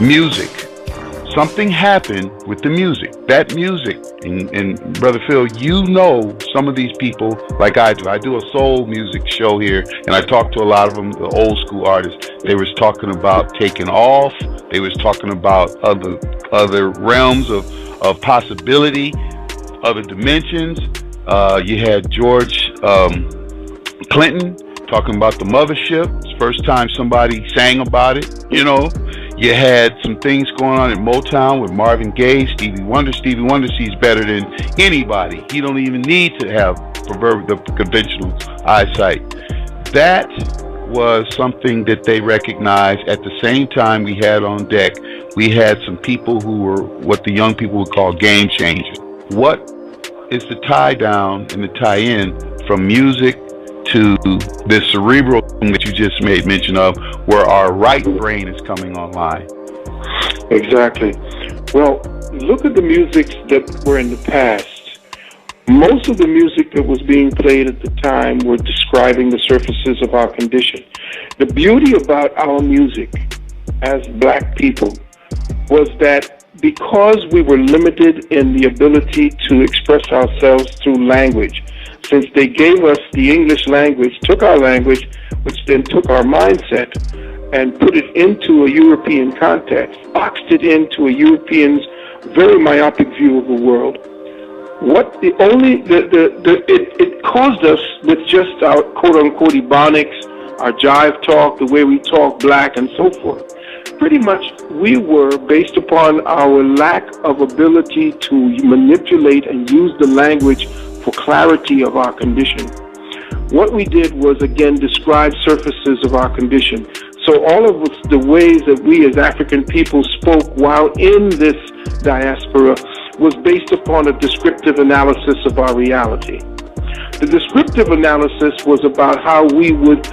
music. Something happened with the music. That music, and Brother Phil, you know some of these people like I do. I do a soul music show here, and I talk to a lot of them, the old school artists. They was talking about taking off. They was talking about other realms of possibility, other dimensions. You had George Clinton talking about the mothership. It's the first time somebody sang about it, you know. You had some things going on at Motown with Marvin Gaye, Stevie Wonder. Stevie Wonder sees better than anybody. He don't even need to have the conventional eyesight. That was something that they recognized. At the same time, we had on deck, we had some people who were what the young people would call game changers. What is the tie down and the tie in from music to this cerebral thing that you just made mention of, where our right brain is coming online? Exactly. Well, look at the music that were in the past. Most of the music that was being played at the time were describing the surfaces of our condition. The beauty about our music as black people was that because we were limited in the ability to express ourselves through language, since they gave us the English language, took our language, which then took our mindset and put it into a European context, boxed it into a European's very myopic view of the world. It caused us with just our quote-unquote ebonics, our jive talk, the way we talk black and so forth. Pretty much we were, based upon our lack of ability to manipulate and use the language for clarity of our condition. What we did was, again, describe surfaces of our condition. So all of the ways that we as African people spoke while in this diaspora was based upon a descriptive analysis of our reality. The descriptive analysis was about how we would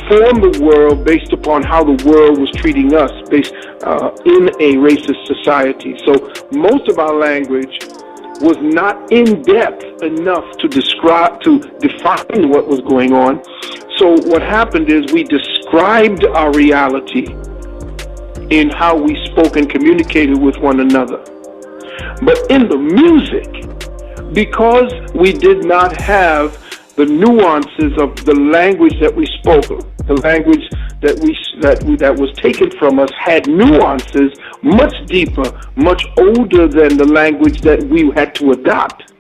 form the world based upon how the world was treating us based in a racist society. So most of our language was not in depth enough to define what was going on. So what happened is we described our reality in how we spoke and communicated with one another. But in the music, because we did not have the nuances of the language that we spoke, the language that was taken from us had nuances much deeper, much older than the language that we had to adopt.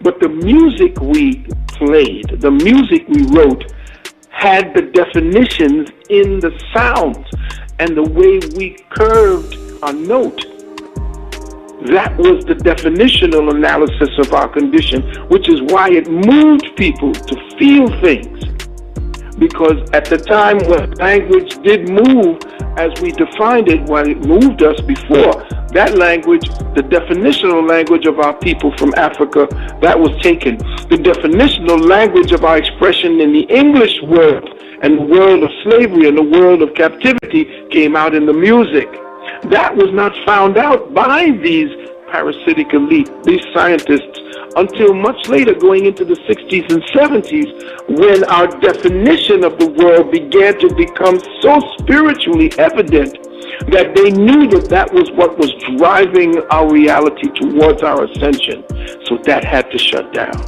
But the music we played, the music we wrote, had the definitions in the sounds and the way we curved a note. That was the definitional analysis of our condition, which is why it moved people to feel things. Because at the time when language did move as we defined it, when it moved us before, that language, the definitional language of our people from Africa, that was taken. The definitional language of our expression in the English world and the world of slavery and the world of captivity came out in the music. That was not found out by these parasitic elite, these scientists, until much later, going into the 60s and 70s, when our definition of the world began to become so spiritually evident that they knew that that was what was driving our reality towards our ascension. So that had to shut down.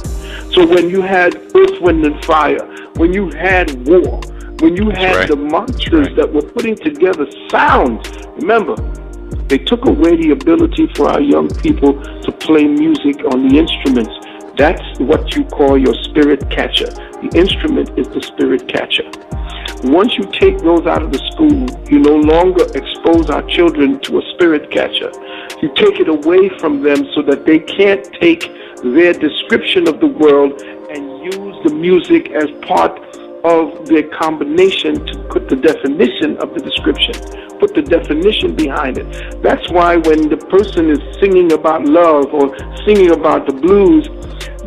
So when you had Earth, Wind, and Fire, when you had war, when you had the monsters that were putting together sounds, remember, they took away the ability for our young people to play music on the instruments. That's what you call your spirit catcher. The instrument is the spirit catcher. Once you take those out of the school, you no longer expose our children to a spirit catcher. You take it away from them so that they can't take their description of the world and use the music as part of their combination to put the definition of the description, put the definition behind it. That's why when the person is singing about love or singing about the blues,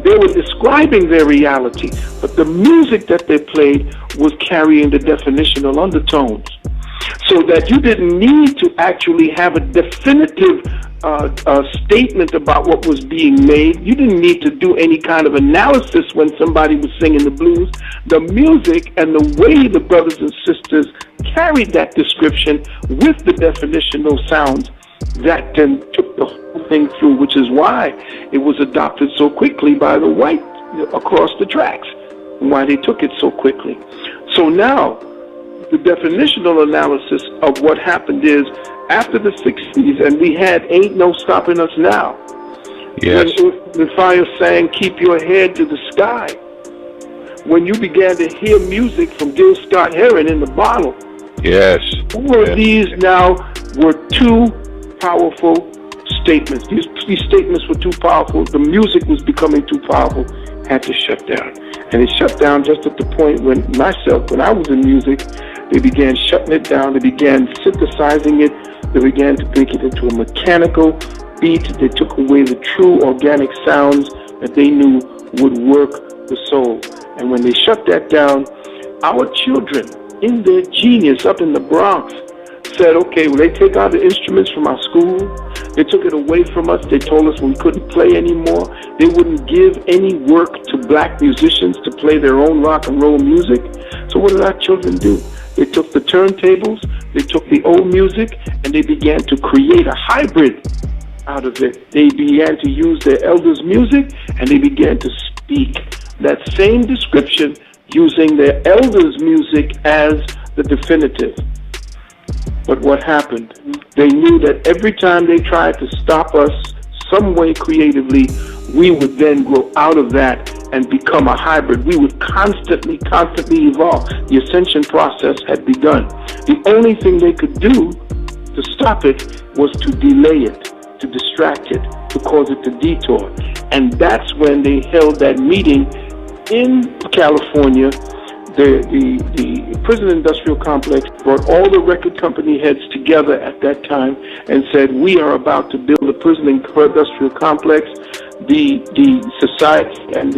they were describing their reality, but the music that they played was carrying the definitional undertones. So that you didn't need to actually have a definitive statement about what was being made. You didn't need to do any kind of analysis when somebody was singing the blues. The music and the way the brothers and sisters carried that description with the definitional sounds, that then took the whole thing through, which is why it was adopted so quickly by the white across the tracks, and why they took it so quickly. So now, the definitional analysis of what happened is, after the 60s, and we had Ain't No Stopping Us Now. Yes. When the fire sang, Keep Your Head to the Sky. When you began to hear music from Gil Scott-Heron in the bottle. Yes. All of these now were too powerful statements. These statements were too powerful. The music was becoming too powerful. Had to shut down. And it shut down just at the point when I was in music, they began shutting it down. They began synthesizing it. They began to make it into a mechanical beat. They took away the true organic sounds that they knew would work the soul. And when they shut that down, our children, in their genius up in the Bronx, said, okay, well, they take out the instruments from our school. They took it away from us. They told us we couldn't play anymore. They wouldn't give any work to black musicians to play their own rock and roll music. So what did our children do? They took the turntables, they took the old music, and they began to create a hybrid out of it. They began to use their elders' music, and they began to speak that same description using their elders' music as the definitive. But what happened? They knew that every time they tried to stop us some way creatively, we would then grow out of that and become a hybrid. We would constantly evolve. The ascension process had begun. The only thing they could do to stop it was to delay it, to distract it, to cause it to detour. And that's when they held that meeting in California. The prison industrial complex brought all the record company heads together at that time and said, we are about to build a prison industrial complex. The society and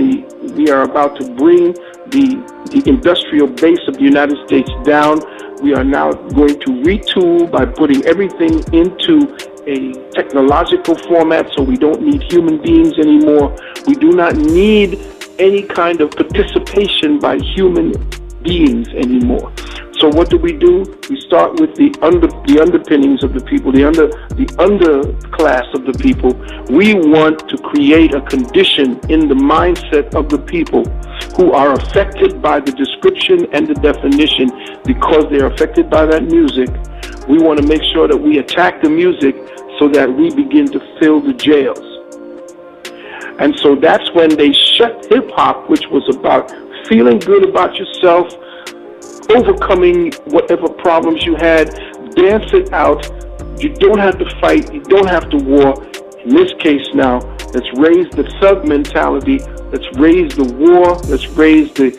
we are about to bring the industrial base of the United States down. We are now going to retool by putting everything into a technological format, so we don't need human beings anymore. We do not need any kind of participation by human beings anymore. So what do? We start with the underpinnings of the people, the underclass of the people. We want to create a condition in the mindset of the people who are affected by the description and the definition. Because they are affected by that music, we want to make sure that we attack the music so that we begin to fill the jails. And so that's when they shut hip-hop, which was about feeling good about yourself, overcoming whatever problems you had, dance it out. You don't have to fight. You don't have to war. In this case now, let's raise the thug mentality. Let's raise the war. Let's raise the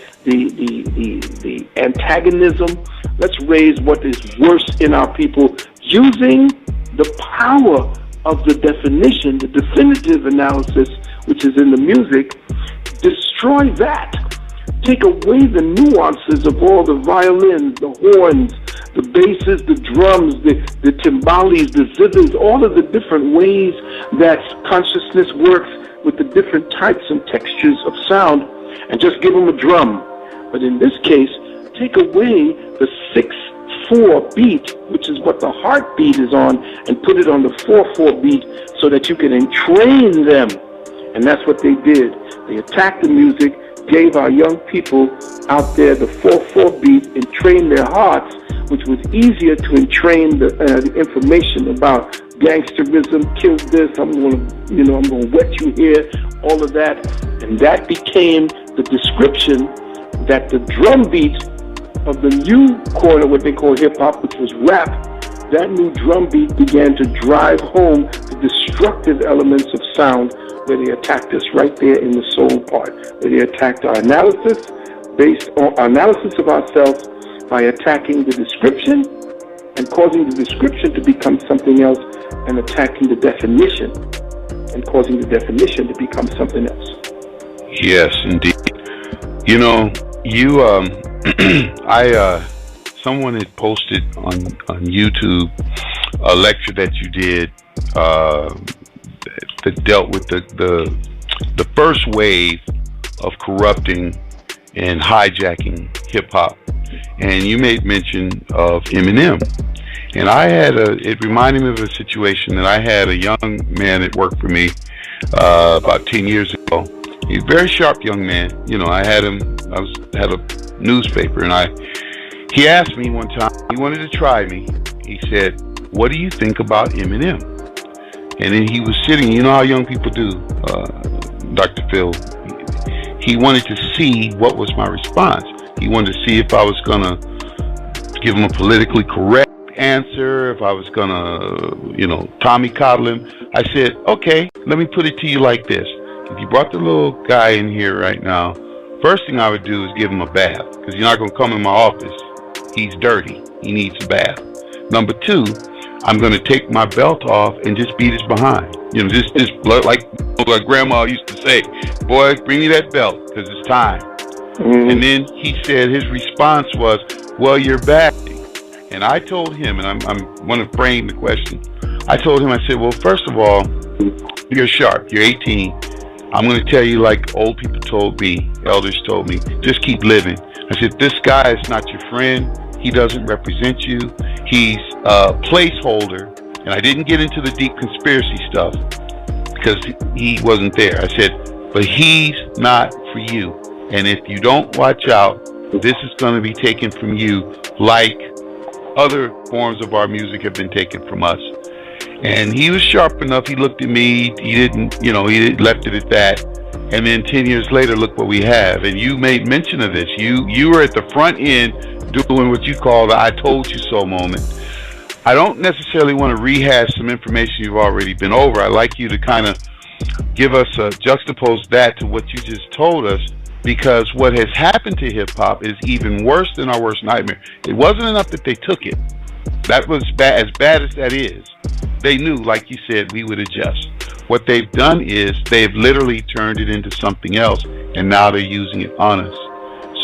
antagonism. Let's raise what is worse in our people using the power of the definition, the definitive analysis, which is in the music. Destroy that. Take away the nuances of all the violins, the horns, the basses, the drums, the timbales, the zithers, all of the different ways that consciousness works with the different types and textures of sound, and just give them a drum. But in this case, take away the 6/4 beat, which is what the heartbeat is on, and put it on the 4/4 beat so that you can entrain them. And that's what they did. They attacked the music, gave our young people out there the 4/4 beat, and trained their hearts, which was easier to entrain the information about gangsterism, kill this, I'm gonna wet you here, all of that. And that became the description that the drum beat of the new corner, what they call hip-hop, which was rap, that new drum beat began to drive home the destructive elements of sound, where they attacked us right there in the soul part, where they attacked our analysis, based on our analysis of ourselves, by attacking the description and causing the description to become something else, and attacking the definition and causing the definition to become something else. Yes, indeed. You know, someone had posted on YouTube a lecture that you did uh, that dealt with the first wave of corrupting and hijacking hip hop. And you made mention of Eminem. And it reminded me of a situation that I had a young man that worked for me about 10 years ago. He's a very sharp young man. You know, I had a newspaper, and he asked me one time, he wanted to try me. He said, "What do you think about Eminem?" And then he was sitting, you know how young people do, Dr. Phil. He wanted to see what was my response. He wanted to see if I was going to give him a politically correct answer, if I was going to, Tommy coddle him. I said, okay, let me put it to you like this. If you brought the little guy in here right now, first thing I would do is give him a bath, because you're not going to come in my office. He's dirty. He needs a bath. Number two, I'm going to take my belt off and just beat his behind. Just like Grandma used to say, boy, bring me that belt, because it's time. Mm-hmm. And then he said his response was, well, you're back. And I told him, and I'm want to frame the question. I told him, I said, well, first of all, you're sharp. You're 18. I'm going to tell you like old people told me, elders told me, just keep living. I said, this guy is not your friend. He doesn't represent you. He's a placeholder. And I didn't get into the deep conspiracy stuff because he wasn't there. I said, but he's not for you. And if you don't watch out, this is going to be taken from you like other forms of our music have been taken from us. And he was sharp enough. He looked at me. He didn't, he left it at that. And then 10 years later, look what we have. And you made mention of this. You were at the front end doing what you call the I told you so moment. I don't necessarily want to rehash some information you've already been over. I'd like you to kind of give us juxtapose that to what you just told us, because what has happened to hip hop is even worse than our worst nightmare. It wasn't enough that they took it. That was as bad as that is. They knew, like you said, we would adjust. What they've done is they've literally turned it into something else, and now they're using it on us.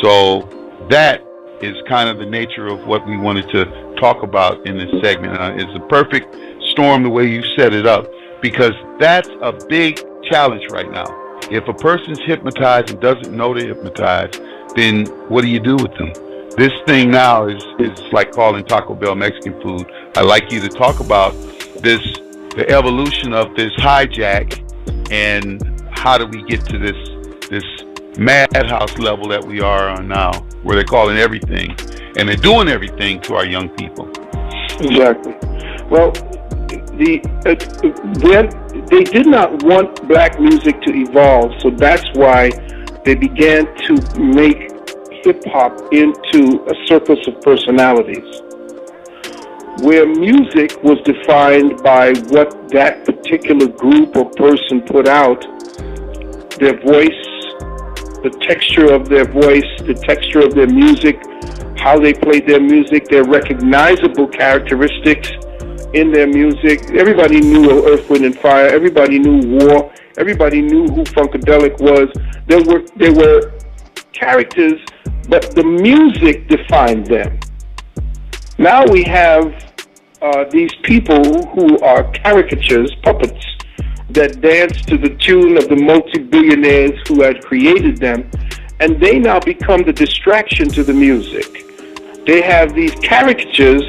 So that is kind of the nature of what we wanted to talk about in this segment. It's a perfect storm the way you set it up, because that's a big challenge right now. If a person's hypnotized and doesn't know they're hypnotized, then what do you do with them? This thing now is like calling Taco Bell Mexican food. I'd like you to talk about the evolution of this hijack, and how do we get to this madhouse level that we are on now, where they're calling everything and they're doing everything to our young people. Exactly. Well, they did not want black music to evolve, so that's why they began to make hip-hop into a circus of personalities, where music was defined by what that particular group or person put out, their voice, the texture of their voice, the texture of their music, how they played their music, their recognizable characteristics in their music. Everybody knew Earth, Wind and Fire. Everybody knew War. Everybody knew who Funkadelic was. There were characters, but the music defined them. Now we have these people who are caricatures, puppets, that dance to the tune of the multi-billionaires who had created them, and they now become the distraction to the music. They have these caricatures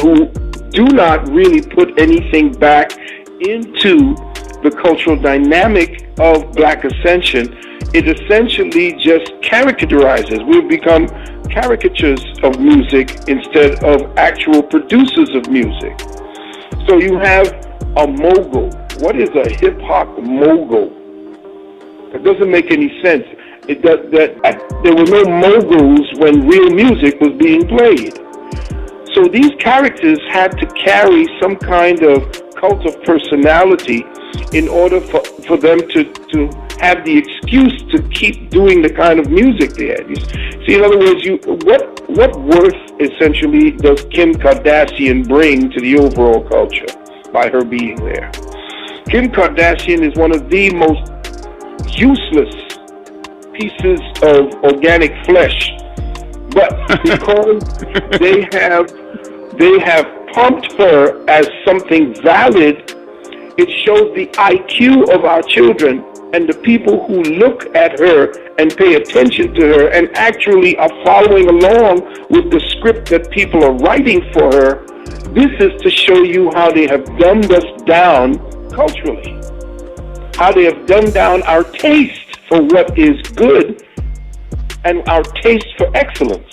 who do not really put anything back into the cultural dynamic of black ascension. It essentially just caricaturizes. We've become caricatures of music instead of actual producers of music. So you have a mogul. What is a hip-hop mogul? It doesn't make any sense. There were no moguls when real music was being played. So these characters had to carry some kind of cult of personality in order for them to have the excuse to keep doing the kind of music they had. See, in other words, what worth essentially does Kim Kardashian bring to the overall culture by her being there? Kim Kardashian is one of the most useless pieces of organic flesh, but because they have pumped her as something valid It shows the IQ of our children, and the people who look at her and pay attention to her and actually are following along with the script that people are writing for her. This is to show you how they have dumbed us down culturally, how they have dumbed down our taste for what is good and our taste for excellence.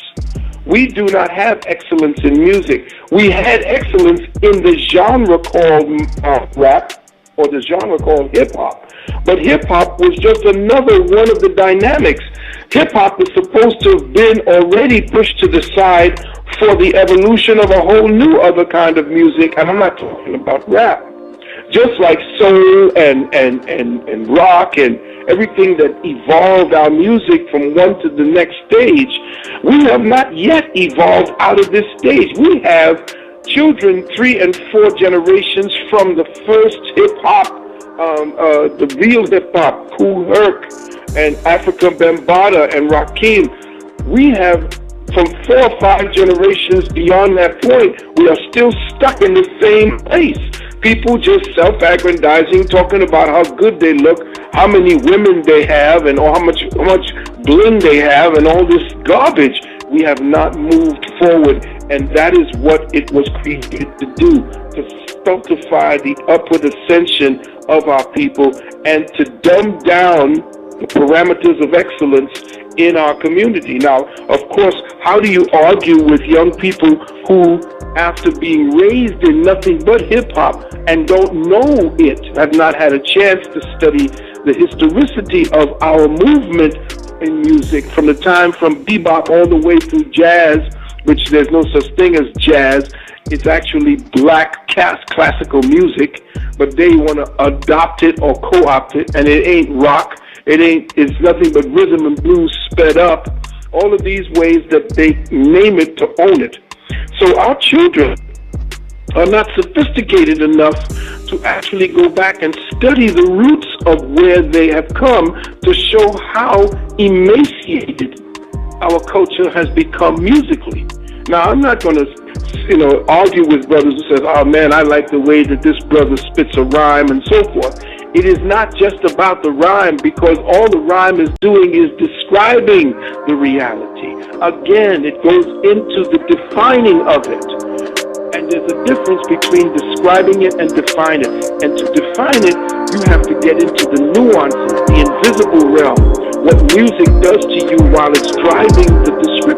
We do not have excellence in music. We had excellence in the genre called rap, or the genre called hip-hop. But hip-hop was just another one of the dynamics. Hip-hop is supposed to have been already pushed to the side for the evolution of a whole new other kind of music, and I'm not talking about rap. Just like soul and rock and everything that evolved our music from one to the next stage, we have not yet evolved out of this stage. We have children 3 and 4 generations from the first hip-hop, the real hip-hop, Kool Herc and Afrika Bambaataa and Rakim. We have from 4 or 5 generations beyond that point, we are still stuck in the same place. People just self-aggrandizing, talking about how good they look, how many women they have, and how much bling they have, and all this garbage. We have not moved forward, and that is what it was created to do, to stultify the upward ascension of our people and to dumb down the parameters of excellence in our community. Now, of course, how do you argue with young people who, after being raised in nothing but hip-hop and don't know it, have not had a chance to study the historicity of our movement in music from the time from bebop all the way through jazz, which there's no such thing as jazz. It's actually black classical music, but they want to adopt it or co-opt it, and it ain't rock. It's nothing but rhythm and blues sped up. All of these ways that they name it to own it. So our children are not sophisticated enough to actually go back and study the roots of where they have come to show how emaciated our culture has become musically. Now, I'm not going to, argue with brothers who says, "Oh man, I like the way that this brother spits a rhyme," and so forth. It is not just about the rhyme, because all the rhyme is doing is describing the reality. Again, it goes into the defining of it. And there's a difference between describing it and defining it. And to define it, you have to get into the nuances, the invisible realm, what music does to you while it's driving the description.